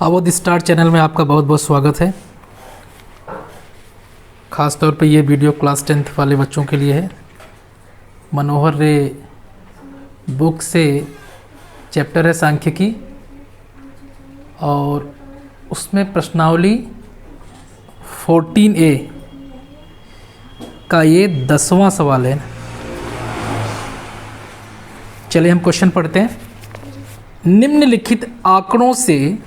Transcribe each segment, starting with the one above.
Awadh star channel में आपका बहुत बहुत स्वागत है। ख़ास तौर पे ये वीडियो क्लास 10th वाले बच्चों के लिए है। मनोहर रे बुक से चैप्टर है सांख्यिकी और उसमें प्रश्नावली 14A का ये 10वां सवाल है। चलिए हम क्वेश्चन पढ़ते हैं। निम्नलिखित आंकड़ों से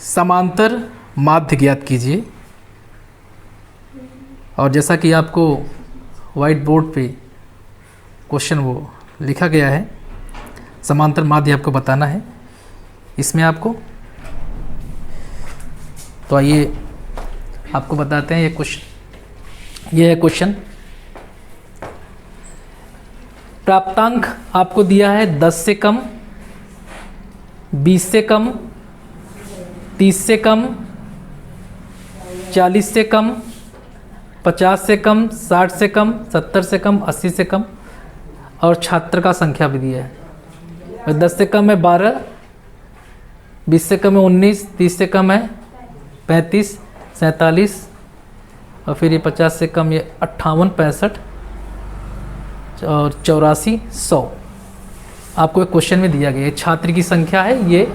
समांतर माध्य ज्ञात कीजिए। और जैसा कि आपको वाइट बोर्ड पे क्वेश्चन वो लिखा गया है, समांतर माध्य आपको बताना है इसमें आपको। तो आइए आपको बताते हैं ये है क्वेश्चन। प्राप्तांक आपको दिया है 10 से कम, 20 से कम, 30 से कम, 40 से कम, 50 से कम, 60 से कम, 70 से कम, 80 से कम और छात्र का संख्या भी दिया है। 10 से कम है 12, 20 से कम है 19, 30 से कम है 35, 47 और फिर ये 50 से कम ये 58, 65 और 84, 100 आपको एक क्वेश्चन में दिया गया है। छात्र की संख्या है, ये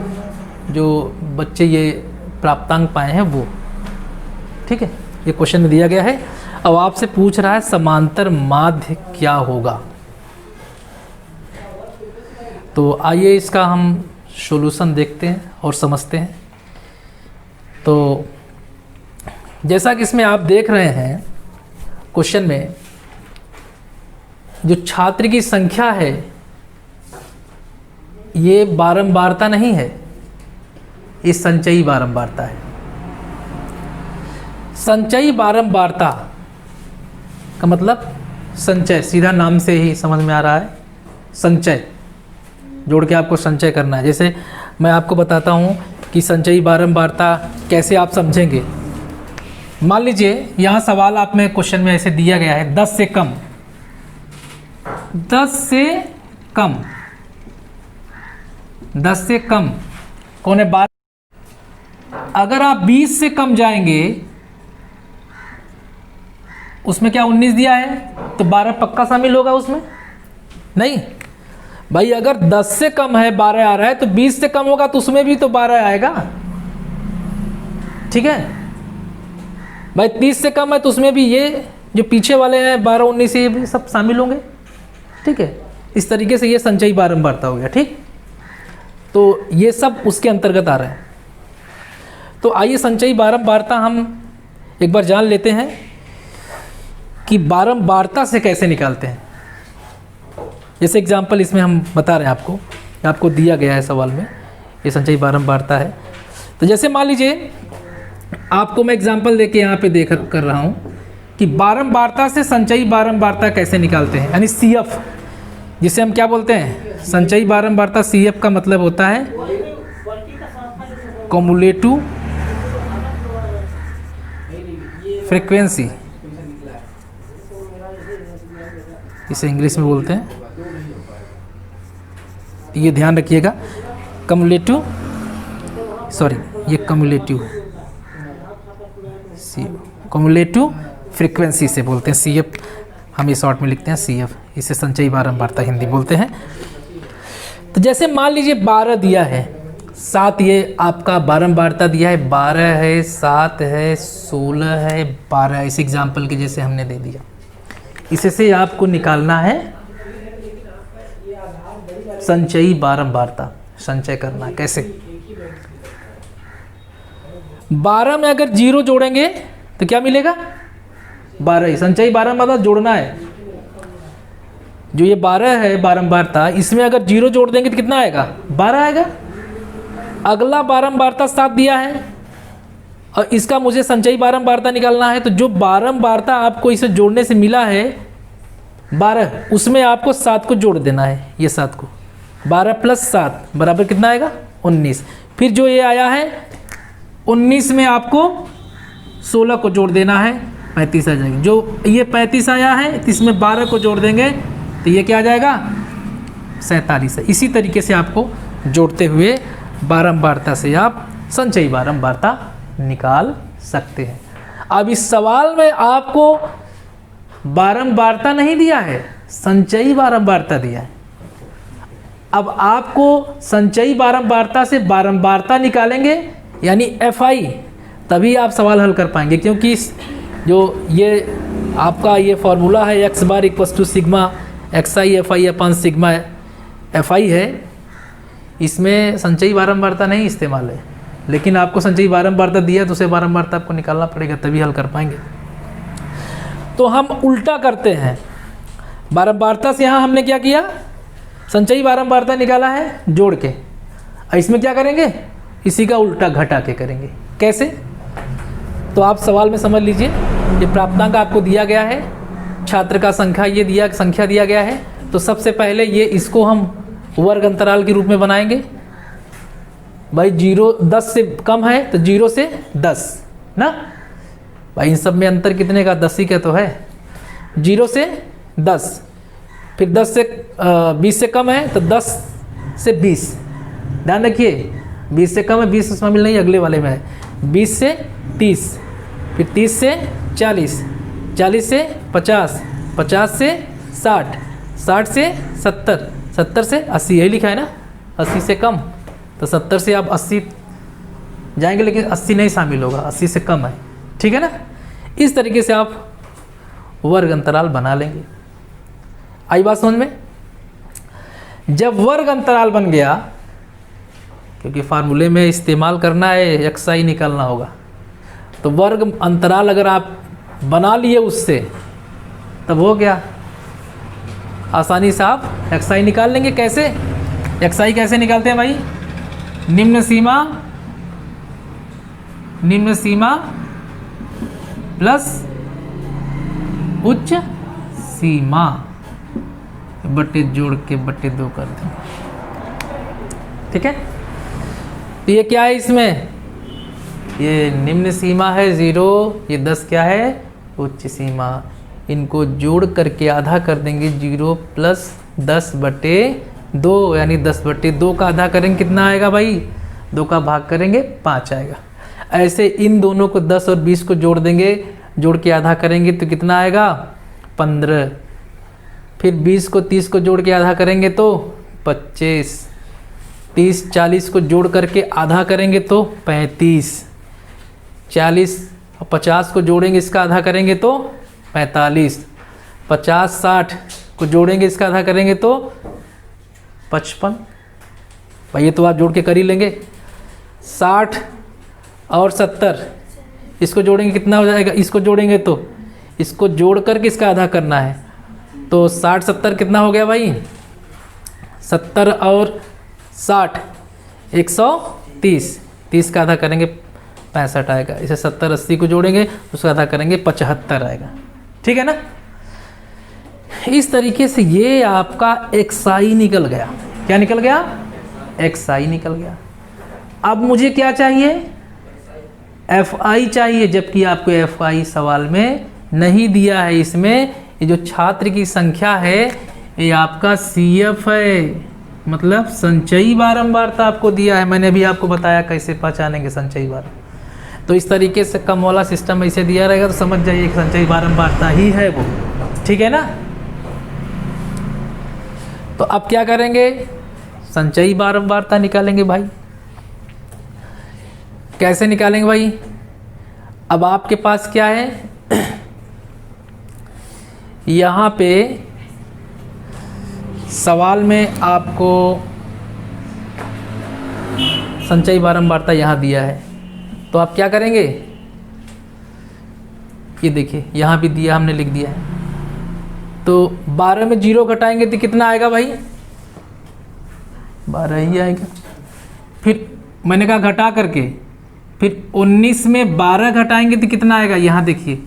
जो बच्चे ये प्राप्तांक पाए हैं वो, ठीक है, ये क्वेश्चन में दिया गया है। अब आपसे पूछ रहा है समांतर माध्य क्या होगा। तो आइए इसका हम सॉल्यूशन देखते हैं और समझते हैं। तो जैसा कि इसमें आप देख रहे हैं क्वेश्चन में, जो छात्र की संख्या है ये बारंबारता नहीं है, ये संचयी बारंबारता है। संचयी बारंबारता का मतलब संचय, सीधा नाम से ही समझ में आ रहा है, संचय जोड़ के आपको संचय करना है। जैसे मैं आपको बताता हूँ कि संचयी बारंबारता कैसे आप समझेंगे। मान लीजिए यहाँ सवाल आप में क्वेश्चन में ऐसे दिया गया है 10 से कम, 10 से कम, 10 से कम कौन है 12। अगर आप 20 से कम जाएंगे उसमें क्या 19 दिया है तो 12 पक्का शामिल होगा उसमें? नहीं भाई, अगर 10 से कम है 12 आ रहा है तो 20 से कम होगा तो उसमें भी तो 12 आएगा, ठीक है भाई। 30 से कम है तो उसमें भी ये जो पीछे वाले हैं 12, 19 ये भी सब शामिल होंगे, ठीक है। इस तरीके से ये संचयी बारंबारता हो गया, ठीक। तो ये सब उसके अंतर्गत आ रहे हैं। तो आइए संचयी बारंबारता हम एक बार जान लेते हैं कि बारंबारता से कैसे निकालते हैं। जैसे एग्जांपल इसमें हम बता रहे हैं आपको दिया गया है सवाल में, ये संचयी बारंबारता है। तो जैसे मान लीजिए आपको मैं एग्जांपल देके यहाँ पे देख कर रहा हूँ कि बारंबारता से संचयी बारंबारता कैसे निकालते हैं, यानी CF जिसे हम क्या बोलते हैं, संचयी बारंबारता। CF का मतलब होता है कम्युलेटिव फ्रीक्वेंसी, इसे इंग्लिश में बोलते हैं, ये ध्यान रखिएगा। ये कम्युलेटिव फ्रीक्वेंसी से बोलते हैं CF, हम ये शॉर्ट में लिखते हैं CF, इसे संचयी बारंबारता हिंदी बोलते हैं। तो जैसे मान लीजिए 12 दिया है, 7 ये आपका बारंबारता दिया है, 12 है, 7 है, 16 है, 12, इस एग्जाम्पल के जैसे हमने दे दिया। इसे से आपको निकालना है संचयी बारंबारता, संचय करना कैसे। 12 में अगर 0 जोड़ेंगे तो क्या मिलेगा, 12 ही। संचयी बारंबारता जोड़ना है, जो ये 12 है बारंबारता, इसमें अगर 0 जोड़ देंगे तो कितना आएगा, 12 आएगा। अगला बारंबारता 7 दिया है और इसका मुझे संचयी बारंबारता निकालना है। तो जो बारंबारता आपको इसे जोड़ने से मिला है 12, उसमें आपको 7 को जोड़ देना है, ये 7 को, 12 + 7 बराबर कितना आएगा, 19। फिर जो ये आया है 19 में आपको 16 को जोड़ देना है, 35 आ जाएगी। जो ये 35 आया है इसमें 12 को जोड़ देंगे तो ये क्या आ जाएगा, 47 है। इसी तरीके से आपको जोड़ते हुए बारंबारता से आप संचयी बारंबारता निकाल सकते हैं। अब इस सवाल में आपको बारंबारता नहीं दिया है, संचयी बारंबारता दिया है। अब आपको संचयी बारंबारता से बारंबारता निकालेंगे यानी FI, तभी आप सवाल हल कर पाएंगे, क्योंकि जो ये आपका ये फॉर्मूला है x bar equal to sigma XI FI upon sigma FI है, इसमें संचयी बारंबारता नहीं इस्तेमाल है, लेकिन आपको संचयी बारंबारता दिया है तो उसे बारंबारता आपको निकालना पड़ेगा, तभी हल कर पाएंगे। तो हम उल्टा करते हैं, बारंबारता से यहाँ हमने क्या किया, संचयी बारंबारता निकाला है जोड़ के, इसमें क्या करेंगे, इसी का उल्टा घटा के करेंगे। कैसे, तो आप सवाल में समझ लीजिए, ये प्राप्तांक आपको दिया गया है, छात्र का संख्या ये संख्या दिया गया है, तो सबसे पहले ये इसको हम वर्ग अंतराल के रूप में बनाएंगे। भाई 10 से कम है तो 0 से 10 ना, भाई इन सब में अंतर कितने का, 10 ही का तो है, 0 से 10, फिर 10 से 20 से कम है तो 10 से 20, ध्यान रखिए 20 से कम है, 20 में शामिल नहीं, अगले वाले में है, 20 से 30, फिर 30 से 40, 40 से 50, 50 से 60, 60 से 70, 70 से 80, यही लिखा है ना, 80 से कम, तो 70 से आप 80 जाएंगे, लेकिन 80 नहीं शामिल होगा, 80 से कम है, ठीक है ना। इस तरीके से आप वर्ग अंतराल बना लेंगे। आई बात समझ में। जब वर्ग अंतराल बन गया, क्योंकि फार्मूले में इस्तेमाल करना है, XI निकालना होगा, तो वर्ग अंतराल अगर आप बना लिए उससे, तब हो गया, आसानी से आप XI निकाल लेंगे। कैसे, XI कैसे निकालते हैं भाई, निम्न सीमा प्लस उच्च सीमा बटे जोड़ के बटे 2 कर दें, ठीक है। तो ये क्या है, इसमें ये निम्न सीमा है 0, ये 10 क्या है, उच्च सीमा, इनको जोड़ करके आधा कर देंगे, 0 प्लस 10 बटे 2, यानी 10 बटे 2 का आधा करेंगे, कितना आएगा भाई, 2 का भाग करेंगे 5 आएगा। ऐसे इन दोनों को 10 और 20 को जोड़ देंगे, जोड़ के आधा करेंगे तो कितना आएगा, 15, फिर 20 को 30 को जोड़ के आधा करेंगे तो 25, 30 40 को जोड़ करके आधा करेंगे तो 35, 40 और 50 को जोड़ेंगे इसका आधा करेंगे तो 45, 50 60 को जोड़ेंगे इसका आधा करेंगे तो 55, भाई ये तो आप जोड़ के कर ही लेंगे। 60 और 70 इसको जोड़ेंगे कितना हो जाएगा, इसको जोड़ेंगे तो इसको जोड़ करके इसका आधा करना है, तो 60 70 कितना हो गया भाई, 70 और 60 130, 30 का आधा करेंगे 65 आएगा, इसे 70 80 को जोड़ेंगे उसका आधा करेंगे 75 आएगा, ठीक है ना। इस तरीके से ये आपका XI निकल गया। क्या निकल गया, XI निकल गया। अब मुझे क्या चाहिए, FI चाहिए, जबकि आपको FI सवाल में नहीं दिया है। इसमें ये जो छात्र की संख्या है ये आपका CF है, मतलब संचयी बारंबारता आपको दिया है। मैंने अभी आपको बताया कैसे पहचानेंगे संचयी बार। तो इस तरीके से कम वाला सिस्टम ऐसे दिया रहेगा तो समझ जाइए कि संचयी बारंबारता ही है वो, ठीक है ना। तो अब क्या करेंगे, संचयी बारंबारता निकालेंगे भाई। कैसे निकालेंगे भाई, अब आपके पास क्या है, यहाँ पे सवाल में आपको संचयी बारंबारता यहाँ दिया है, तो आप क्या करेंगे, ये देखिए यहाँ भी दिया, हमने लिख दिया है। तो 12 में 0 घटाएंगे तो कितना आएगा भाई, 12 ही आएगा। फिर मैंने कहा घटा करके, फिर 19 में 12 घटाएंगे तो कितना आएगा, यहाँ देखिए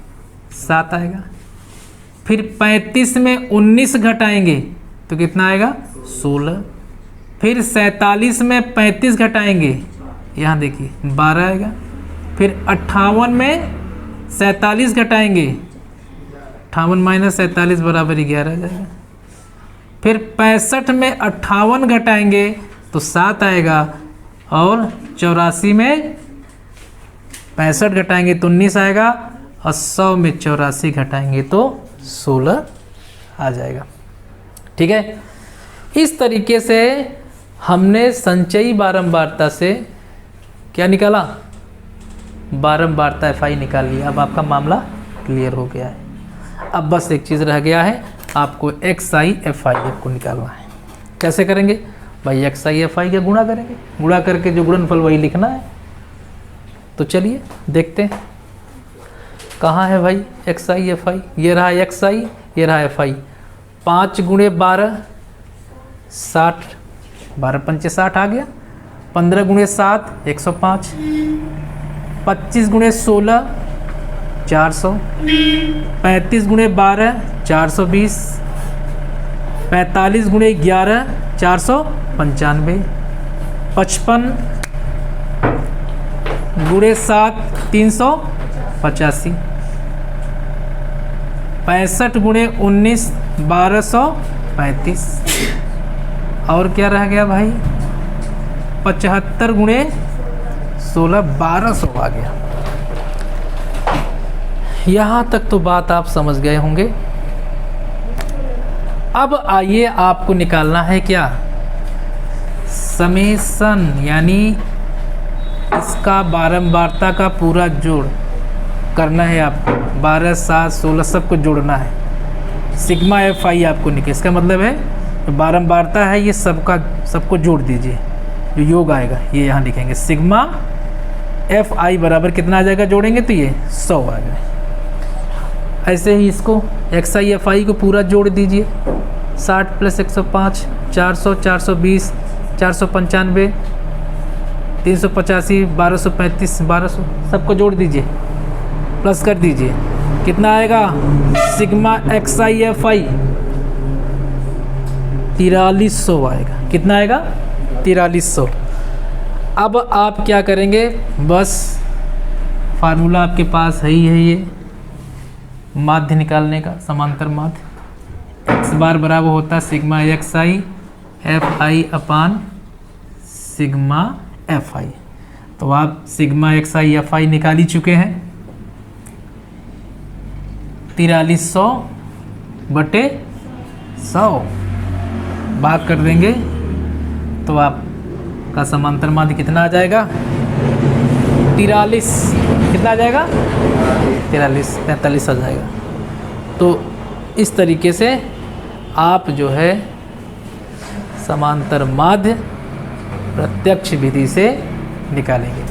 7 आएगा। फिर 35 में 19 घटाएंगे तो कितना आएगा, 16। फिर 47 में 35 घटाएंगे, यहाँ देखिए 12 आएगा। फिर 58 में 47 घटाएंगे, 58 माइनस 47 बराबर 11 आ जाएगा। फिर 65 में 58 घटाएंगे तो 7 आएगा। और 84 में 65 घटाएंगे तो 19 आएगा, और 100 में 84 घटाएंगे तो 16 आ जाएगा। ठीक है, इस तरीके से हमने संचयी बारंबारता से क्या निकाला, बारंबारता FI निकाल लिया। अब आपका मामला क्लियर हो गया है। अब बस एक चीज़ रह गया है, आपको XI FI को निकालना है। कैसे करेंगे भाई, XI FI का गुणा करेंगे, गुणा करके जो गुणनफल वही लिखना है। तो चलिए देखते हैं कहाँ है भाई XI FI। ये रहा XI, ये रहा FI। 5 गुणे 12 60, 12 पंचे 60 आ गया। 15 गुणे 7 105, 25 गुणे 16 400, 35 गुणे 12 420, 45 गुणे 11 495, 55 गुणे 7 385, 65 गुणे 19 1235, और क्या रह गया भाई 75 गुणे 16 1200 आ गया। यहाँ तक तो बात आप समझ गए होंगे। अब आइए आपको निकालना है क्या, समेसन, यानी इसका बारंबारता का पूरा जोड़ करना है आपको। 12 7 16 सबको जोड़ना है। सिग्मा FI आपको निकले, इसका मतलब है बारंबारता है ये सबको जोड़ दीजिए, जो योग आएगा ये यहाँ लिखेंगे। सिग्मा FI बराबर कितना आ जाएगा, जोड़ेंगे तो ये 100 आ जाएगा। ऐसे ही इसको XI FI को पूरा जोड़ दीजिए। 60 + 105 400, 420 495 385 1235 1200 सबको जोड़ दीजिए, प्लस कर दीजिए, कितना आएगा सिग्मा XI FI 4300 आएगा। कितना आएगा 4300। अब आप क्या करेंगे, बस फार्मूला आपके पास है ही है, ये माध्य निकालने का, समांतर माध्य। x बार बराबर होता है सिग्मा XI FI अपान सिग्मा FI। तो आप सिग्मा XI FI निकाल ही चुके हैं। 4300 बटे 100 भाग कर देंगे तो आपका समांतर माध्य कितना आ जाएगा 43। कितना आ जाएगा 43 आ जाएगा। तो इस तरीके से आप जो है समांतर माध्य प्रत्यक्ष विधि से निकालेंगे।